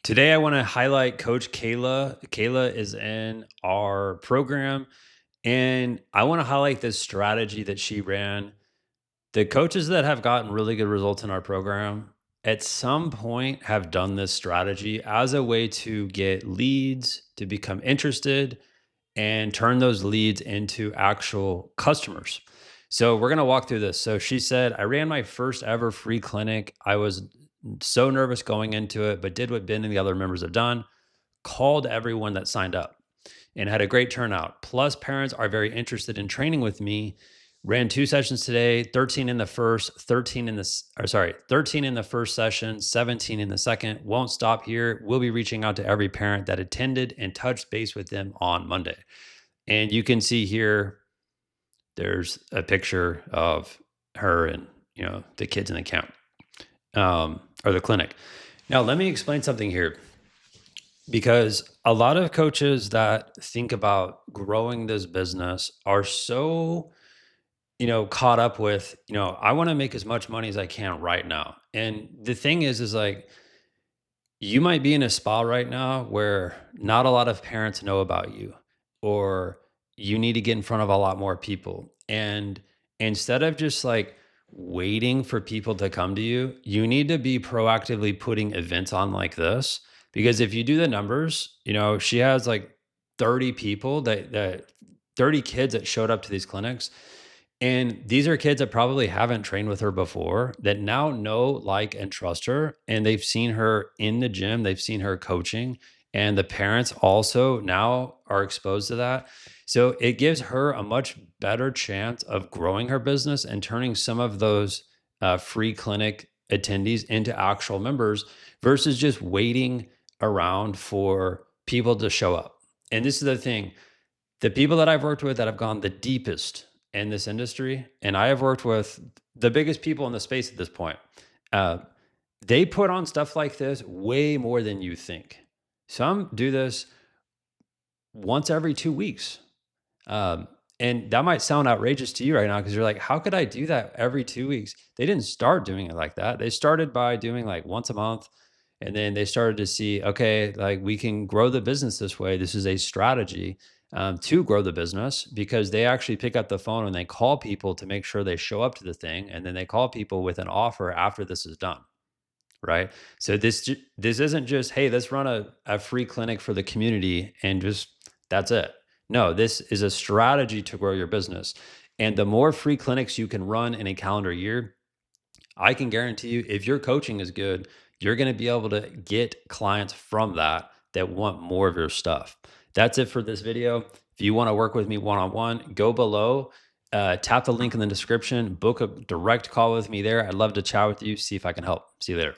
Today, I want to highlight Coach Kayla. Kayla is in our program, and I want to highlight this strategy that she ran. The coaches that have gotten really good results in our program at some point have done this strategy as a way to get leads, to become interested, and turn those leads into actual customers. So we're going to walk through this. So she said, I ran my first ever free clinic. I was so nervous going into it, but did what Ben and the other members have done, called everyone that signed up and had a great turnout. Plus, parents are very interested in training with me. Ran 2 sessions today, 13 in the first, 13 in the first session, 17 in the second. Won't stop here. We'll be reaching out to every parent that attended and touched base with them on Monday. And you can see here, there's a picture of her and the kids in the camp or the clinic. Now, let me explain something here, because a lot of coaches that think about growing this business are so caught up with, I want to make as much money as I can right now. And the thing is like, you might be in a spot right now where not a lot of parents know about you, or you need to get in front of a lot more people. And instead of just like waiting for people to come to you, you need to be proactively putting events on like this. Because if you do the numbers, she has like 30 people that 30 kids that showed up to these clinics. And these are kids that probably haven't trained with her before, that now know, like, and trust her. And they've seen her in the gym, they've seen her coaching, and the parents also now are exposed to that. So it gives her a much better chance of growing her business and turning some of those free clinic attendees into actual members versus just waiting around for people to show up. And this is the thing, the people that I've worked with that have gone the deepest in this industry, and I have worked with the biggest people in the space at this point, uh, they put on stuff like this way more than you think. Some do this once every 2 weeks. Um, and that might sound outrageous to you right now because you're like, how could I do that every 2 weeks? They didn't start doing it like that. They started by doing like once a month. And then they started to see, okay, like we can grow the business this way. This is a strategy to grow the business, because they actually pick up the phone and they call people to make sure they show up to the thing. And then they call people with an offer after this is done. Right. So this isn't just, hey, let's run a free clinic for the community and just that's it. No, this is a strategy to grow your business. And the more free clinics you can run in a calendar year, I can guarantee you, if your coaching is good, you're going to be able to get clients from that want more of your stuff. That's it for this video. If you want to work with me one-on-one, go below, tap the link in the description, book a direct call with me there. I'd love to chat with you, see if I can help. See you later.